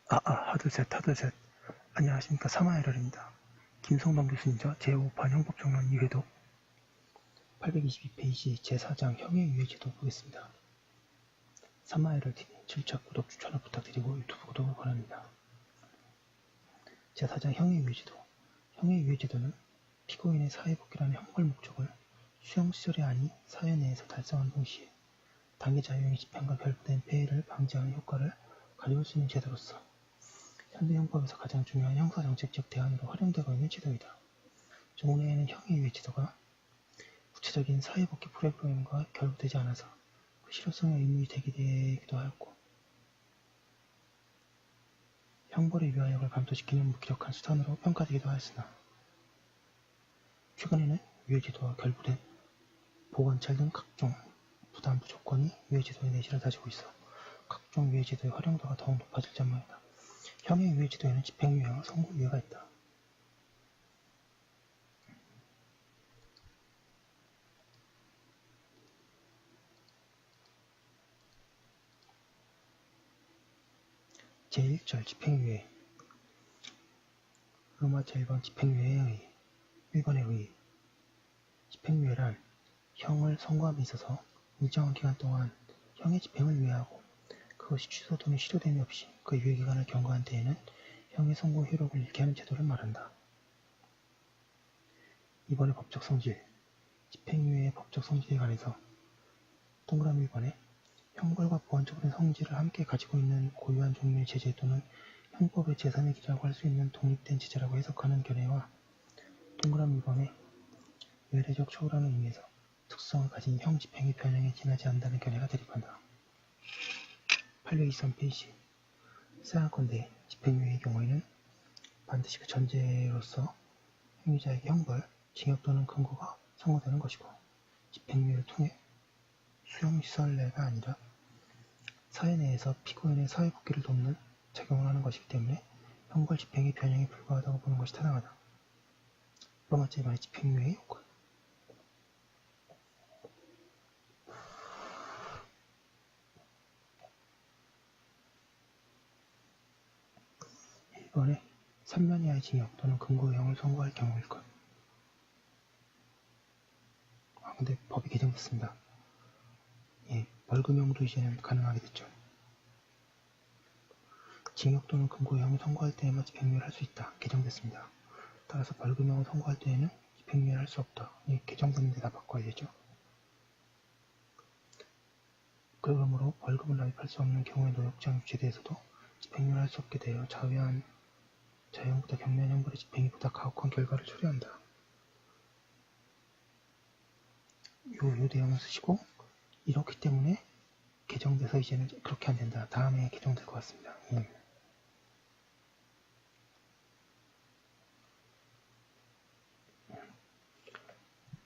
하드셋. 안녕하십니까. 사마에럴입니다. 김성동 교수님저 제5판 형법정론 2회독 822페이지 제4장 형의 유예제도 보겠습니다. 사마에럴 TV 7차 구독 추천을 부탁드리고 유튜브 구독을 권합니다. 제4장 형의 유예제도. 형의 유예제도는 피고인의 사회복귀라는 형벌 목적을 수용시설의 안이 사회 내에서 달성한 동시에 당해 자유형의 집행과 결부된 폐해를 방지하는 효과를 가져올 수 있는 제도로서 현대 형법에서 가장 중요한 형사정책적 대안으로 활용되고 있는 제도이다. 종래에는 형의 유예 제도가 구체적인 사회복귀 프로그램과 결부되지 않아서 그 실효성의 의문이 제기되기도 하였고, 형벌의 유아역을 감소시키는 무기력한 수단으로 평가되기도 하였으나, 최근에는 유예 제도와 결부된 보관찰 등 각종 부담부 조건이 유예 제도의 내실을 다지고 있어 각종 유예 제도의 활용도가 더욱 높아질 전망이다. 형의 유예 제도에는 집행유예와 선고유예가 있다. 제1절 집행유예. 로마 제1번 집행유예에 의해 1번에 의해 집행유예란 형을 선고함에 있어서 일정한 기간 동안 형의 집행을 유예하고 그것이 취소 또는 실효됨이 없이 그 유예기간을 경과한 때에는 형의 선고 효력을 잃게 하는 제도를 말한다. 2번의 법적 성질. 집행유예의 법적 성질에 관해서 동그라미 1번에 형벌과 보완적인 성질을 함께 가지고 있는 고유한 종류의 제재 또는 형법의 제3의 기라고 할 수 있는 독립된 제재라고 해석하는 견해와 동그라미 2번에 외래적 초월하는 의미에서 특성을 가진 형 집행의 변형에 지나지 않는다는 견해가 대립한다. 823페이지. 생각건대 집행유예의 경우에는 반드시 그 전제로서 행위자에게 형벌, 징역 또는 금고가 선고되는 것이고, 집행유예를 통해 수용시설 내가 아니라 사회 내에서 피고인의 사회복귀를 돕는 작용을 하는 것이기 때문에 형벌 집행의 변형에 불과하다고 보는 것이 타당하다. 로마 제1번의 집행유예의 요건. 1번에 3년 이하의 징역 또는 금고형을 선고할 경우일 것. 근데 법이 개정됐습니다. 벌금형도 이제는 가능하게 됐죠. 징역 또는 금고형을 선고할 때에만 집행유예를 할 수 있다. 개정됐습니다. 따라서 벌금형을 선고할 때에는 집행유예를 할 수 없다. 개정되는 데다 바꿔야 되죠. 그러므로 벌금을 납입할 수 없는 경우의 노역장 유치에 대해서도 집행유예를 할 수 없게 되어 자유형보다 경미한 형벌의 집행이 보다 가혹한 결과를 초래한다. 요 내용을 쓰시고, 이렇기 때문에 개정돼서 이제는 그렇게 안 된다. 다음에 개정될 것 같습니다.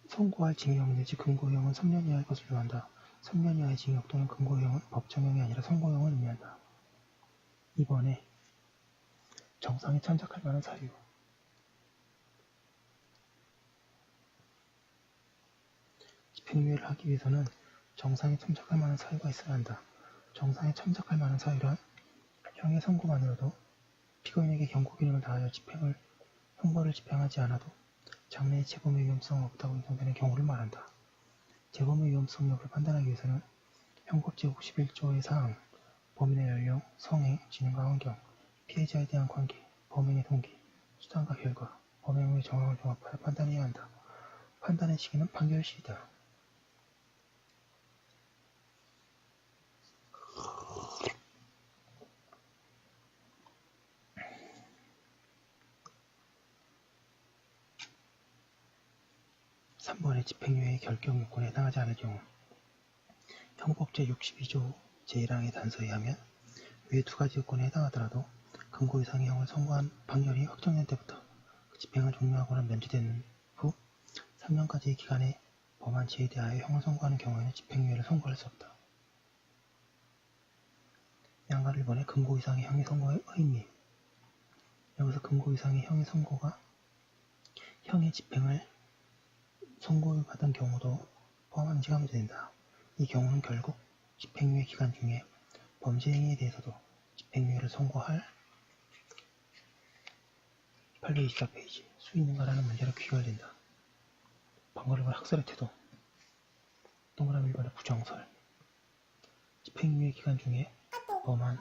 선고할 징역 내지 금고형은 3년 이하의 것을 요한다. 3년 이하의 징역 또는 금고형은 법정형이 아니라 선고형을 의미한다. 2번에 정상에 참작할 만한 사유. 집행유예를 하기 위해서는 정상에 참작할 만한 사유가 있어야 한다. 정상에 참작할 만한 사유란 형의 선고만으로도 피고인에게 경고 기능을 다하여 형벌을 집행하지 않아도 장래의 재범의 위험성은 없다고 인정되는 경우를 말한다. 재범의 위험성 여부를 판단하기 위해서는 형법 제51조의 사항, 범인의 연령, 성행, 지능과 환경, 피해자에 대한 관계, 범행의 동기, 수단과 결과, 범행 후의 정황을 종합하여 판단해야 한다. 판단의 시기는 판결 시이다. (3번의) 집행유예의 결격 요건에 해당하지 않을 경우 형법 제62조 제1항의 단서에 의하면 위의 두 가지 요건에 해당하더라도 금고 이상의 형을 선고한 판결이 확정된 때부터 그 집행을 종료하거나 면제된 후 3년까지의 기간에 범한 죄에 대하여 형을 선고하는 경우에는 집행유예를 선고할 수 없다. 양가 1번의 금고 이상의 형의 선고의 의미. 여기서 금고 이상의 형의 선고가 형의 집행을 선고받은 경우도 포함하는지가 문제된다. 이 경우는 결국 집행유예 기간 중에 범죄 행위에 대해서도 집행유예를 선고할 824페이지 수 있는가라는 문제로 귀결된다. 방어력을 학살의 태도. 동그라미 1번의 부정설. 집행유예 기간 중에 범한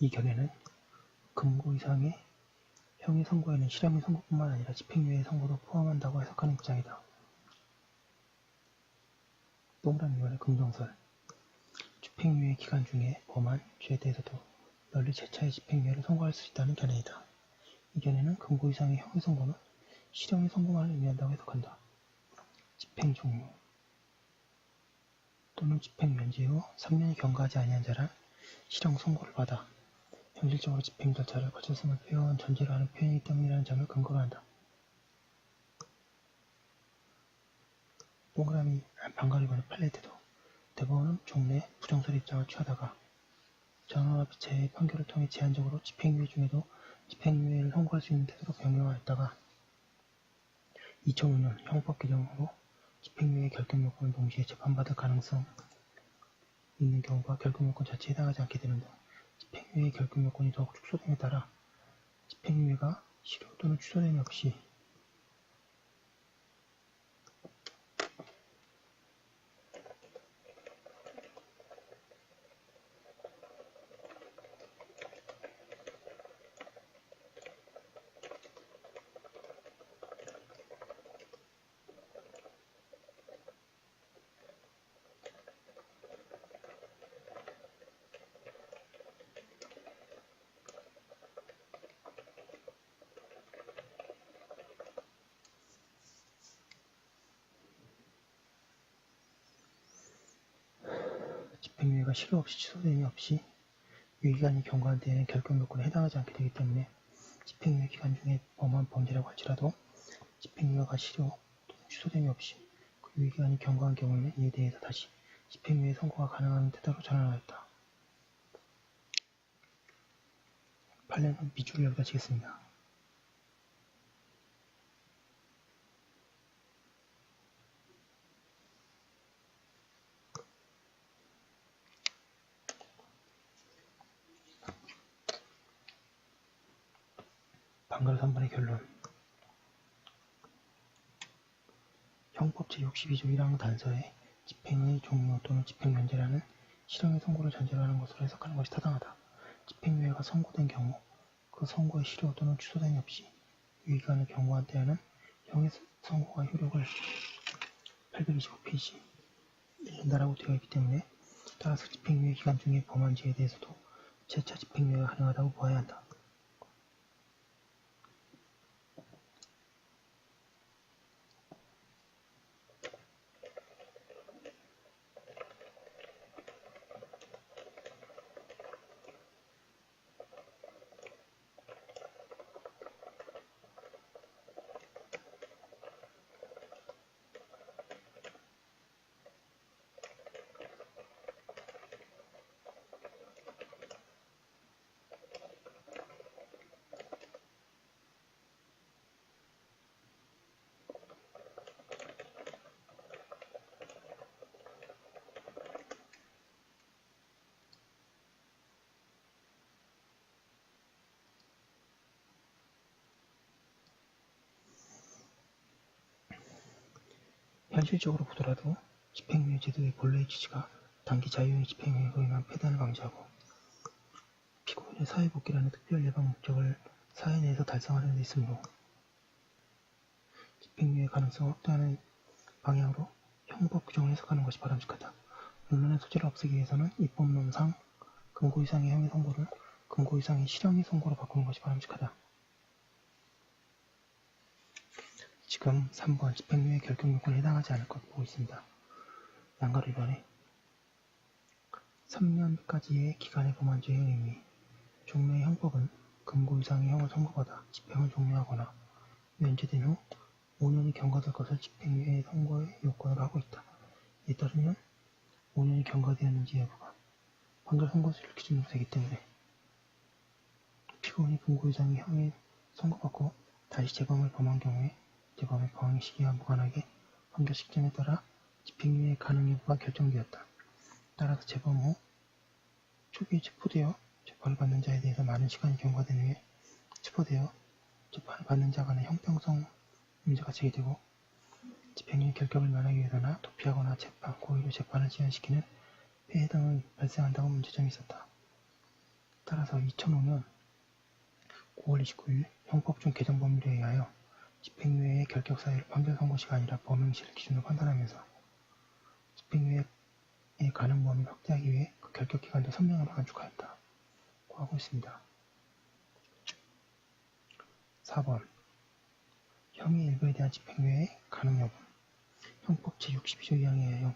이 견해는 금고 이상의 형의 선고에는 실형의 선고뿐만 아니라 집행유예의 선고도 포함한다고 해석하는 입장이다. 동그라미 2번의 긍정설. 집행유예 기간 중에 범한 죄에 대해서도 널리 재차의 집행유예를 선고할 수 있다는 견해이다. 이 견해는 금고 이상의 형의 선고는 실형의 선고만을 의미한다고 해석한다. 집행 종료 또는 집행 면제 후 3년이 경과하지 아니한 자란 실형 선고를 받아 현실적으로 집행 절차를 거쳤음을 표현 전제로 하는 표현이기 때문이라는 점을 근거로 한다. 동그라미 반가리번의 판례태도. 대법원은 종래 부정설 입장을 취하다가 전원합 재의 판결을 통해 제한적으로 집행유예 중에도 집행유예를 선고할 수 있는 태도로 변경하였다가 2005년 형법 개정으로 집행유예 결정 요건을 동시에 재판받을 가능성 있는 경우가 결정 요건 자체에 해당하지 않게 되는 등 집행유예 결정 요건이 더욱 축소됨에 따라 집행유예가 실효 또는 취소됨이 없이 집행유예가 실효 없이 취소됨이 없이 유예기간이 경과한 때에는 결정 요건에 해당하지 않게 되기 때문에 집행유예 기간 중에 범한 범죄라고 할지라도 집행유예가 실효 또는 취소됨이 없이 그 유예기간이 경과한 경우에는 이에 대해서 다시 집행유예 선고가 가능한 태도로 전환하였다. 판례는 밑줄을 여기다 치겠습니다. 방가루 3번의 결론. 형법 제62조 1항 단서에 집행의 종료 또는 집행면제라는 실형의 선고를 전제로 하는 것으로 해석하는 것이 타당하다. 집행유예가 선고된 경우 그 선고의 실효 또는 취소됨이 없이 유예기간을 경과한 때에는 형의 선고가 효력을 825페이지 잃는다라고 되어 있기 때문에 따라서 집행유예 기간 중에 범한 죄에 대해서도 재차 집행유예가 가능하다고 보아야 한다. 현실적으로 보더라도 집행유예 제도의 본래의 취지가 단기 자유형의 집행유예로 인한 폐단을 방지하고 피고인의 사회복귀라는 특별 예방 목적을 사회 내에서 달성하는 데 있으므로 집행유예 가능성을 확대하는 방향으로 형법 규정을 해석하는 것이 바람직하다. 논란의 소지를 없애기 위해서는 입법론상 금고 이상의 형의 선고를 금고 이상의 실형의 선고로 바꾸는 것이 바람직하다. 지금 3번 집행유예 결격 요건에 해당하지 않을 것 보고 있습니다. 양가를 위반해 3년까지의 기간의 범한죄의 의미 종래의 형법은 금고 이상의 형을 선고받아 집행을 종료하거나 면제된 후 5년이 경과될 것을 집행유예 선고의 요건으로 하고 있다. 이에 따르면 5년이 경과되었는지 여부가 판결 선고수를 기준으로 되기 때문에 피고인이 금고 이상의 형이 선고받고 다시 재범을 범한 경우에 재범의 범행 시기와 무관하게 판결 시점에 따라 집행유예 가능 여부가 결정되었다. 따라서 재범 후 초기에 체포되어 재판을 받는 자에 대해서 많은 시간이 경과된 후에 체포되어 재판을 받는 자 간의 형평성 문제가 제기되고 집행유예 결격을 면하기 위해서나 도피하거나 재판, 고의로 재판을 지연시키는 폐해 등이 발생한다고 문제점이 있었다. 따라서 2005년 9월 29일 형법중 개정 법률에 의하여 집행유예의 결격 사유를 판결 선고시가 아니라 범행시를 기준으로 판단하면서 집행유예의 가능 범위를 확대하기 위해 그 결격 기간도 선명하게 간축하였다. 고 하고 있습니다. 4번 형의 일부에 대한 집행유예의 가능 여부 형법 제62조 2항에 의하여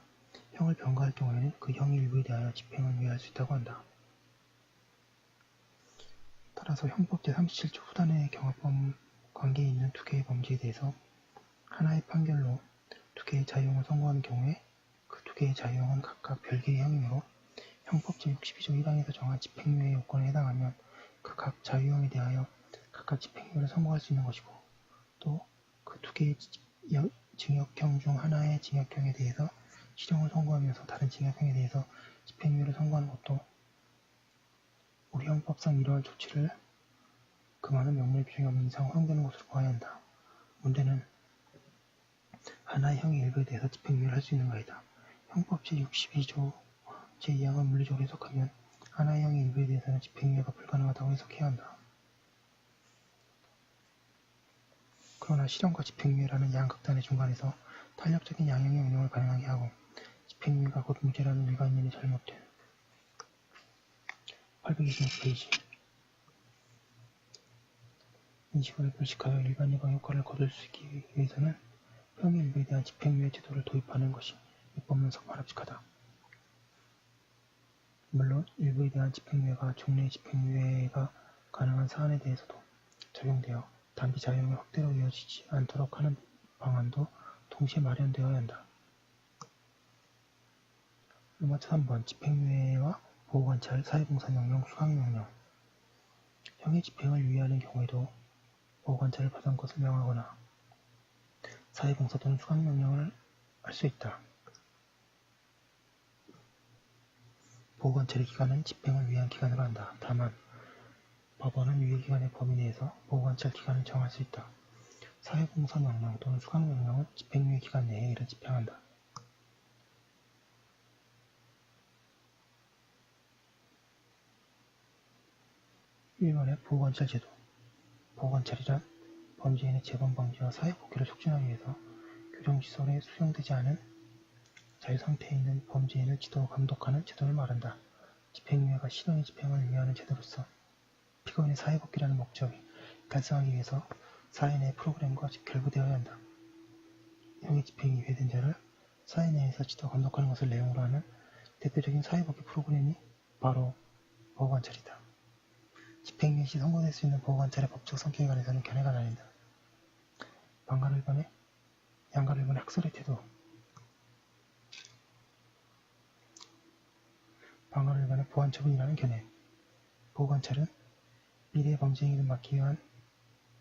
형을 병가할 경우에는 그 형의 일부에 대하여 집행을 유예할 수 있다고 한다. 따라서 형법 제37조 후단의 경합범 관계에 있는 두 개의 범죄에 대해서 하나의 판결로 두 개의 자유형을 선고하는 경우에 그 두 개의 자유형은 각각 별개의 형이므로 형법 제62조 1항에서 정한 집행유예 요건에 해당하면 그 각 자유형에 대하여 각각 집행유예를 선고할 수 있는 것이고 또 그 두 개의 징역형 중 하나의 징역형에 대해서 실형을 선고하면서 다른 징역형에 대해서 집행유예를 선고하는 것도 우리 형법상 이러한 조치를 금하는 명물 규정이 없는 이상 허용되는 것으로 보아야 한다. 문제는 하나의 형의 일부에 대해서 집행유예를 할 수 있는가이다. 형법 제62조 제2항을 물리적으로 해석하면 하나의 형의 일부에 대해서는 집행유예가 불가능하다고 해석해야 한다. 그러나 실형과 집행유예라는 양극단의 중간에서 탄력적인 양형의 운영을 가능하게 하고 집행유예가 곧 무죄라는 일관견이 잘못된 826페이지 인식을 불식하여 일반 예방 효과를 거둘 수 있기 위해서는 형의 일부에 대한 집행유예 제도를 도입하는 것이 입법론상 바람직하다. 물론 일부에 대한 집행유예가 종래 집행유예가 가능한 사안에 대해서도 적용되어 단기 자유형의 확대로 이어지지 않도록 하는 방안도 동시에 마련되어야 한다. 루마트 3번 집행유예와 보호관찰, 사회봉사명령, 수강명령 형의 집행을 유예하는 경우에도 보호관찰을 받은 것을 명하거나 사회봉사 또는 수강명령을 할 수 있다. 보호관찰의 기간은 집행을 위한 기간으로 한다. 다만 법원은 유예기간의 범위 내에서 보호관찰 기간을 정할 수 있다. 사회봉사명령 또는 수강명령은 집행유예 기간 내에 이를 집행한다. 일본의 보호관찰 제도 보호관찰이란 범죄인의 재범 방지와 사회복귀를 촉진하기 위해서 교정시설에 수용되지 않은 자유상태에 있는 범죄인을 지도하고 감독하는 제도를 말한다. 집행유예가 실형의 집행을 위하는 제도로서 피고인의 사회복귀라는 목적이 달성하기 위해서 사회 내 프로그램과 결부되어야 한다. 형의 집행이 유예된 자를 사회 내에서 지도하고 감독하는 것을 내용으로 하는 대표적인 사회복귀 프로그램이 바로 보호관찰이다. 집행유예 시 선고될 수 있는 보호관찰의 법적 성격에 관해서는 견해가 나뉜다. 양가를 위반해 학설의 태도 방어를 위반해 보안처분이라는 견해 보호관찰은 미래의 범죄행위를 막기 위한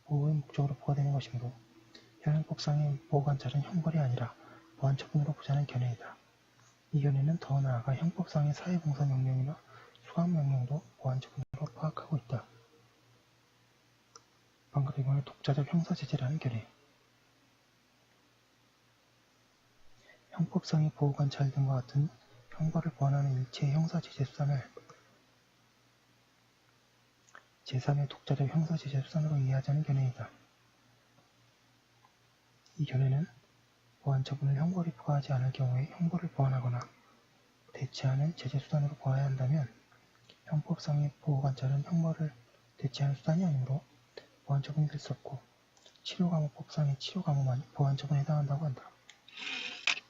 보호의 목적으로 부과되는 것이므로 현행법상의 보호관찰은 형벌이 아니라 보안처분으로 보자는 견해이다. 이 견해는 더 나아가 형법상의 사회봉사명령이나 수강명령도 보안처분으로 파악하고 있다. 방어를 위반해 독자적 형사제재라는 견해 형법상의 보호관찰 등과 같은 형벌을 보완하는 일체의 형사제재 수단을 제3의 독자적 형사제재 수단으로 이해하자는 견해이다. 이 견해는 보완처분을 형벌이 부과하지 않을 경우에 형벌을 보완하거나 대체하는 제재 수단으로 보아야 한다면 형법상의 보호관찰은 형벌을 대체하는 수단이 아니므로 보완처분이 될 수 없고 치료감호법상의 치료감호만 보완처분에 해당한다고 한다.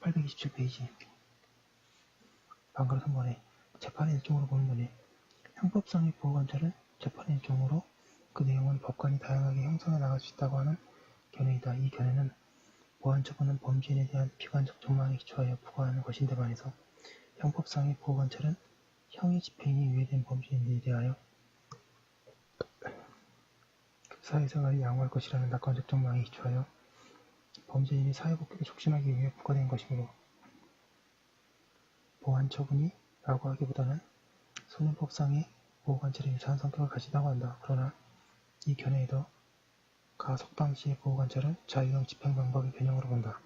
827페이지 방금 3번에 재판의 일종으로 보는 거니 형법상의 보호관찰은 재판의 일종으로 그 내용은 법관이 다양하게 형성해 나갈 수 있다고 하는 견해이다. 이 견해는 보완처분은 범죄인에 대한 비관적 정망에 기초하여 부과하는 것인데 반해서 형법상의 보호관찰은 형의 집행이 유예된 범죄인들에 대하여 사회생활을 양호할 것이라는 낙관적 전망에 기초하여 범죄인의 사회복귀를 촉진하기 위해 부과된 것이므로 보완처분이 라고 하기보다는 소년법상의 보호관찰이 유사한 성격을 가지다고 한다. 그러나 이 견해에도 가석 당시의 보호관찰은 자유형 집행 방법의 변형으로 본다.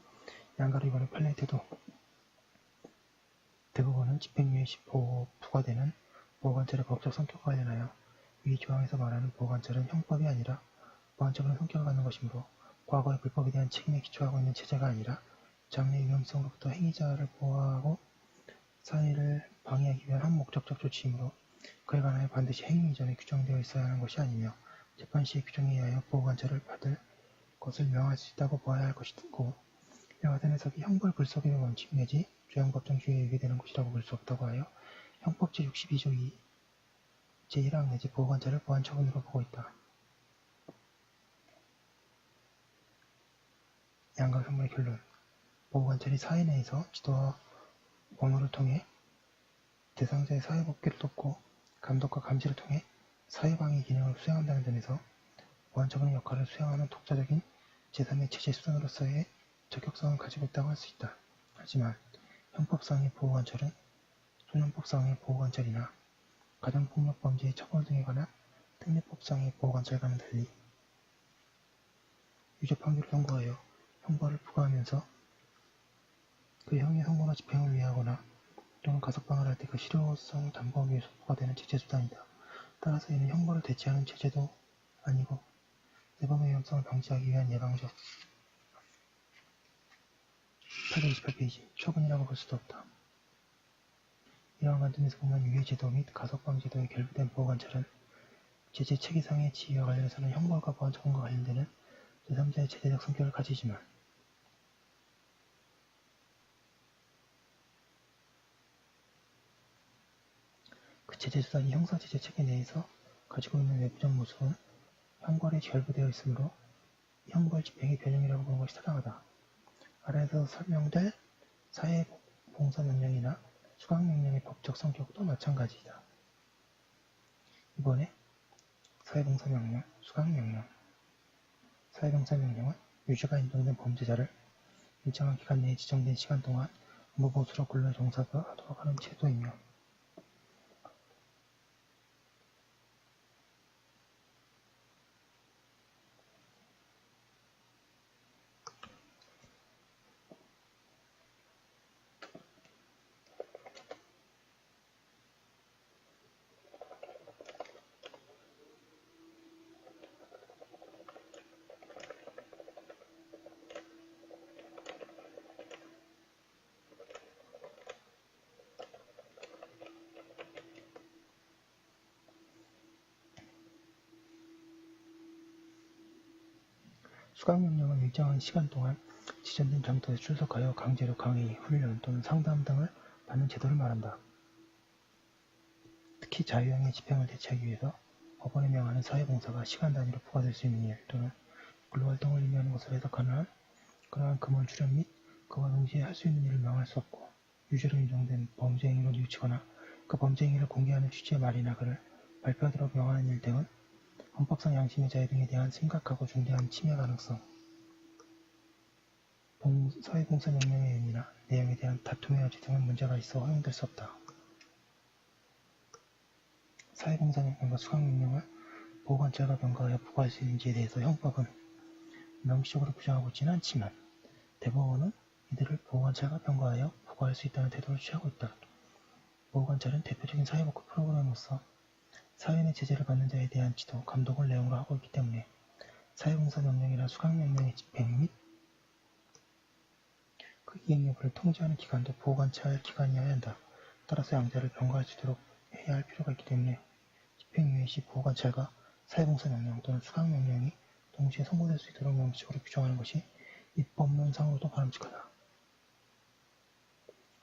양가로 이번에 판례의 태도 대부분은 집행유예 시 부과되는 보호관찰의 법적 성격과 관련하여 위 조항에서 말하는 보호관찰은 형법이 아니라 보완처분의 성격을 갖는 것이므로 과거의 불법에 대한 책임에 기초하고 있는 체제가 아니라 장래의 위험성으로부터 행위자를 보호하고 사회를 방해하기 위한 한 목적적 조치이므로 그에 관하여 반드시 행위 이전에 규정되어 있어야 하는 것이 아니며 재판 시의 규정에 의하여 보호관찰을 받을 것을 명할 수 있다고 보아야 할 것이고 이와 같은 해석이 형벌 불속의 원칙 내지 죄형법정 주의에 의거되는 것이라고 볼 수 없다고 하여 형법 제62조 2 제1항 내지 보호관찰을 보완처분으로 보고 있다. 양가 선물의 결론 보호관찰이 사회 내에서 지도와 원호를 통해 대상자의 사회복귀를 돕고 감독과 감시를 통해 사회방위 기능을 수행한다는 점에서 보완처분의 역할을 수행하는 독자적인 제3의 체제 수단으로서의 적격성을 가지고 있다고 할 수 있다. 하지만 형법상의 보호관찰은 소년법상의 보호관찰이나 가정폭력범죄의 처벌 등에 관한 특례법상의 보호관찰과는 달리 유죄 판결을 선고하여 형벌을 부과하면서 그 형의 선고나 집행을 위하거나 또는 가석방을 할 때 그 실효성 담보하기 위해서 부과되는 제재수단이다. 따라서 이는 형벌을 대체하는 제재도 아니고 내범의 위험성을 방지하기 위한 예방적 828페이지 처분이라고 볼 수도 없다. 이러한 관점에서 보면 유예제도 및 가석방제도에 결부된 보호관찰은 제재 체계상의 지위와 관련해서는 형벌과 보완처분과 관련되는 제3자의 제재적 성격을 가지지만 그 제재수단이 형사제재 체계 내에서 가지고 있는 외부적 모습은 형벌에 결부되어 있으므로 형벌 집행의 변형이라고 보는 것이 타당하다. 아래에서 설명될 사회봉사명령이나 수강명령의 법적 성격도 마찬가지이다. 이번에 사회봉사명령, 수강명령 사회봉사명령은 유죄가 인정된 범죄자를 일정한 기간 내에 지정된 시간 동안 무보수로 근로에 종사하도록 하는 제도이며 수강명령은 일정한 시간 동안 지정된 장소에 출석하여 강제로 강의, 훈련 또는 상담 등을 받는 제도를 말한다. 특히 자유형의 집행을 대체하기 위해서 법원에 명하는 사회봉사가 시간 단위로 부과될 수 있는 일 또는 근로활동을 의미하는 것을 해석하는 한 그러한 금월 출연 및 그와 동시에 할 수 있는 일을 명할 수 없고 유죄로 인정된 범죄 행위로 뉘우치거나 그 범죄 행위를 공개하는 취지의 말이나 글을 발표하도록 명하는 일 등은 헌법상 양심의 자유 등에 대한 심각하고 중대한 침해 가능성 사회봉사명령의 의미나 내용에 대한 다툼의 여지 등은 문제가 있어 허용될 수 없다. 사회봉사명령과 수강명령을 보호관찰과 병가하여 부과할 수 있는지에 대해서 형법은 명시적으로 규정하고 있지는 않지만 대법원은 이들을 보호관찰과 병가하여 부과할 수 있다는 태도를 취하고 있다. 보호관찰은 대표적인 사회복구 프로그램으로서 사회 내 제재를 받는 자에 대한 지도, 감독을 내용으로 하고 있기 때문에 사회봉사명령이나 수강명령의 집행 및 그 이행 여부를 통제하는 기관도 보호관찰 기관이어야 한다. 따라서 양자를 병가할 수 있도록 해야 할 필요가 있기 때문에 집행유예 시 보호관찰과 사회봉사명령 또는 수강명령이 동시에 선고될 수 있도록 명시적으로 규정하는 것이 입법론상으로도 바람직하다.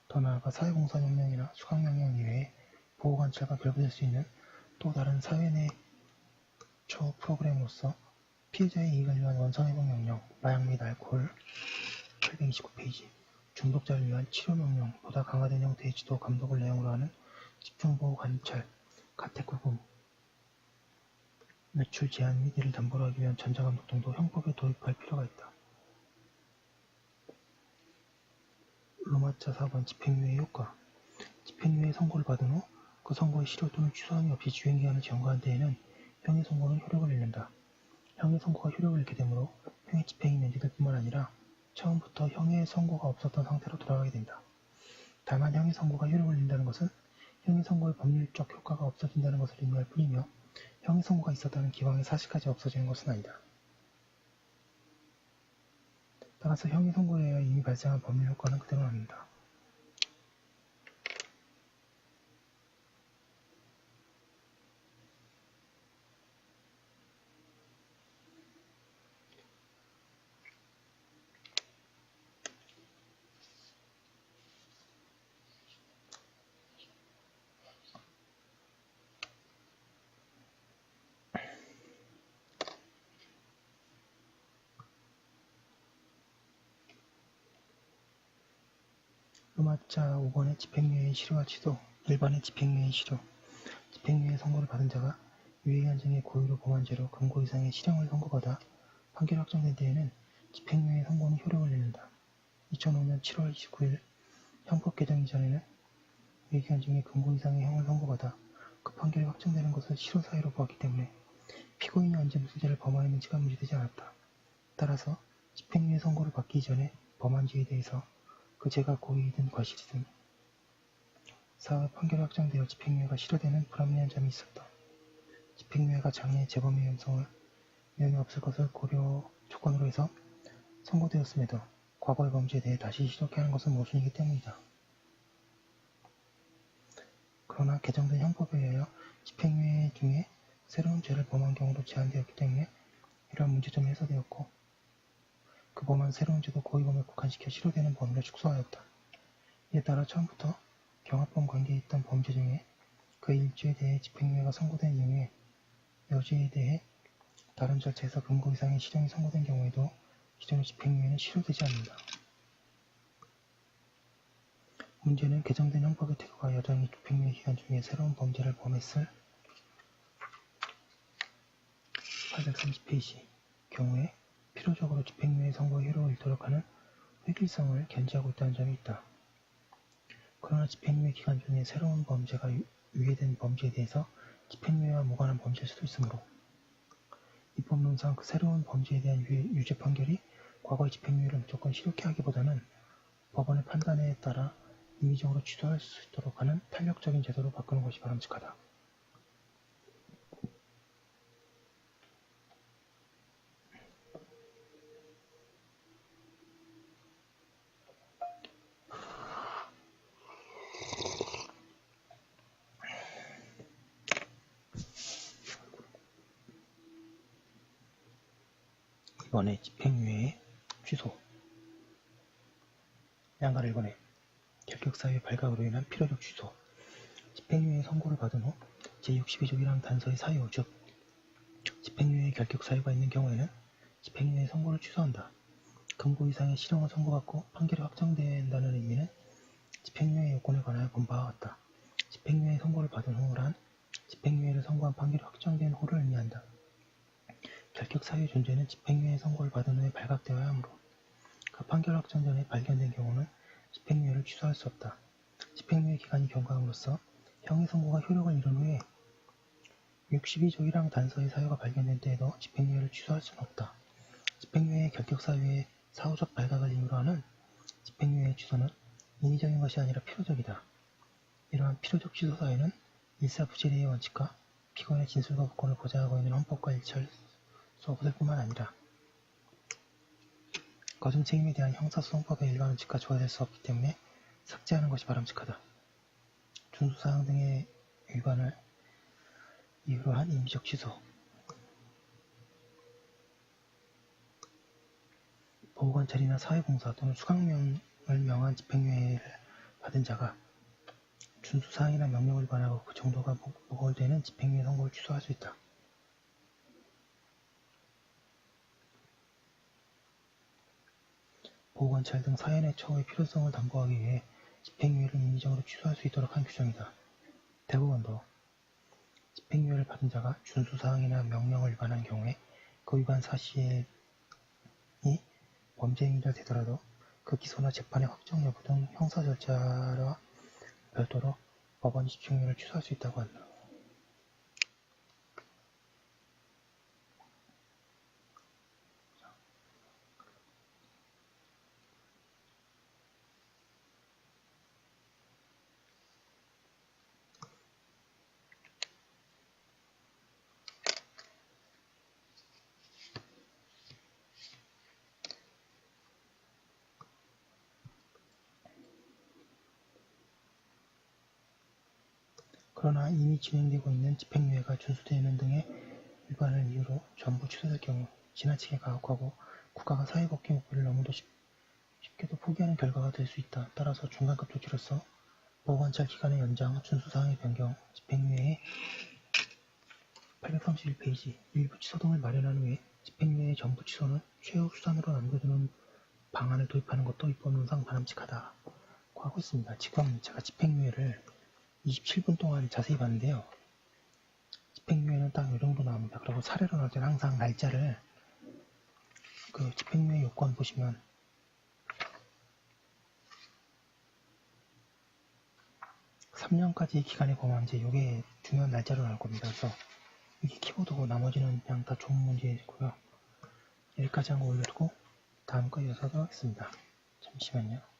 더 나아가 사회공사명령이나 수강명령 이외에 보호관찰과 결부될 수 있는 또 다른 사회 내 처우 프로그램으로서 피해자의 이익을 위한 원상회복명령, 마약 및 알코올 829페이지, 중독자를 위한 치료명령, 보다 강화된 형태의 지도 감독을 내용으로 하는 집중보호관찰, 가택구금, 매출 제한 및 이를 담보로 하기 위한 전자감독 등도 형법에 도입할 필요가 있다. 로마자 4번 집행유예 효과. 집행유예 선고를 받은 후 그 선고의 실효 또는 취소함이 없이 주행기한을 경과한 때에는 형의 선고는 효력을 잃는다. 형의 선고가 효력을 잃게 되므로 형의 집행이 면제될 뿐만 아니라 처음부터 형의 선고가 없었던 상태로 돌아가게 된다. 다만 형의 선고가 효력을 잃는다는 것은 형의 선고의 법률적 효과가 없어진다는 것을 의미할 뿐이며 형의 선고가 있었다는 기왕의 사실까지 없어지는 것은 아니다. 따라서 형의 선고에 의하여 이미 발생한 법률 효과는 그대로 남는다. 로마자 5번의 집행유예의 실효와 취소. 1번의 집행유예의 실효. 집행유예 선고를 받은 자가 유예기한중에 고의로 범한 죄로 금고 이상의 실형을 선고받아 판결이 확정된 때에는 집행유예 선고는 효력을 잃는다. 2005년 7월 29일 형법 개정 이전에는 유예기한중에 금고 이상의 형을 선고받아 그 판결이 확정되는 것을 실효사유로 보았기 때문에 피고인이 언제 무슨 죄를 범하였는지가 문제되지 않았다. 따라서 집행유예 선고를 받기 이전에 범한 죄에 대해서 그 죄가 고의이든 과실이든 사후에 판결이 확정되어 집행유예가 실효되는 불합리한 점이 있었다. 집행유예가 장래 재범의 위험이 없을 것을 고려 조건으로 해서 선고되었음에도 과거의 범죄에 대해 다시 시도케 하는 것은 모순이기 때문이다. 그러나 개정된 형법에 의하여 집행유예 중에 새로운 죄를 범한 경우로 제한되었기 때문에 이러한 문제점이 해소되었고 그 범한 새로운 죄도 고의범에 국한시켜 실효되는 범위를 축소하였다. 이에 따라 처음부터 경합범 관계에 있던 범죄 중에 그 일죄에 대해 집행유예가 선고된 이후에 여죄에 대해 다른 절차에서 금고 이상의 실형이 선고된 경우에도 기존의 집행유예는 실효되지 않는다. 문제는 개정된 형법의 태도가 여전히 집행유예 기간 중에 새로운 범죄를 범했을 830페이지 경우에 필요적으로 집행유예 선고의 효력을 잃도록 하는 획일성을 견지하고 있다는 점이 있다. 그러나 집행유예 기간 중에 새로운 범죄가 유예된 범죄에 대해서 집행유예와 무관한 범죄일 수도 있으므로 입법론상 그 새로운 범죄에 대한 유죄 판결이 과거의 집행유예를 무조건 실효케 하기보다는 법원의 판단에 따라 임의적으로 취소할 수 있도록 하는 탄력적인 제도로 바꾸는 것이 바람직하다. 이번에 집행유예의 취소. 양가를 이번에 결격사유의 발각으로 인한 필요적 취소. 집행유예 선고를 받은 후 제62조 1항 단서의 사유, 즉 집행유예 결격사유가 있는 경우에는 집행유예 선고를 취소한다. 금고 이상의 실형을 선고받고 판결이 확정된다는 의미는 집행유예 요건에 관하여 본 바와 같다. 집행유예 선고를 받은 후란 집행유예를 선고한 판결이 확정된 후를 의미한다. 결격사유의 존재는 집행유예 선고를 받은 후에 발각되어야 하므로 그 판결 확정 전에 발견된 경우는 집행유예를 취소할 수 없다. 집행유예 기간이 경과함으로써 형의 선고가 효력을 잃은 후에 62조 1항 단서의 사유가 발견된 때에도 집행유예를 취소할 수는 없다. 집행유예 결격사유의 사후적 발각을 이유로 하는 집행유예의 취소는 인위적인 것이 아니라 필요적이다. 이러한 필요적 취소 사유는 일사부재리의 원칙과 피고인의 진술거부권을 보장하고 있는 헌법과 일치할 수 없을 뿐만 아니라 거중 책임에 대한 형사소송법의 일반 원칙과 조화될 수 없기 때문에 삭제하는 것이 바람직하다. 준수사항 등의 위반을 이유로 한 임의적 취소. 보호관찰이나 사회봉사 또는 수강령을 명한 집행유예를 받은 자가 준수사항이나 명령을 위반하고 그 정도가 모골되는 집행유예 선고를 취소할 수 있다. 보호관찰 등 사연의 처우의 필요성을 담보하기 위해 집행유예를 임의적으로 취소할 수 있도록 한 규정이다. 대법원도 집행유예를 받은 자가 준수사항이나 명령을 위반한 경우에 그 위반 사실이 범죄 행위라 되더라도 그 기소나 재판의 확정 여부 등 형사 절차와 별도로 법원이 집행유예를 취소할 수 있다고 한다. 그러나 이미 진행되고 있는 집행유예가 준수되는 등의 위반을 이유로 전부 취소될 경우 지나치게 가혹하고 국가가 사회복귀 목표를 너무도 쉽게도 포기하는 결과가 될 수 있다. 따라서 중간급 조치로서 보호관찰 기간의 연장, 준수사항의 변경, 집행유예의 831페이지 일부 취소 등을 마련한 후에 집행유예의 전부 취소는 최후 수단으로 남겨두는 방안을 도입하는 것도 입법론상 바람직하다고 하고 있습니다. 지금 제가 집행유예를 27분 동안 자세히 봤는데요. 집행유예는 딱 이 정도 나옵니다. 그리고 사례로 나올 때는 항상 날짜를 그 집행유예 요건 보시면 3년까지 기간의 범함제 이게 중요한 날짜로 나올 겁니다. 그래서 이게 키보드고 나머지는 그냥 다 좋은 문제이고요. 여기까지 한 거 올려두고 다음 거 이어서 하도록 하겠습니다. 잠시만요.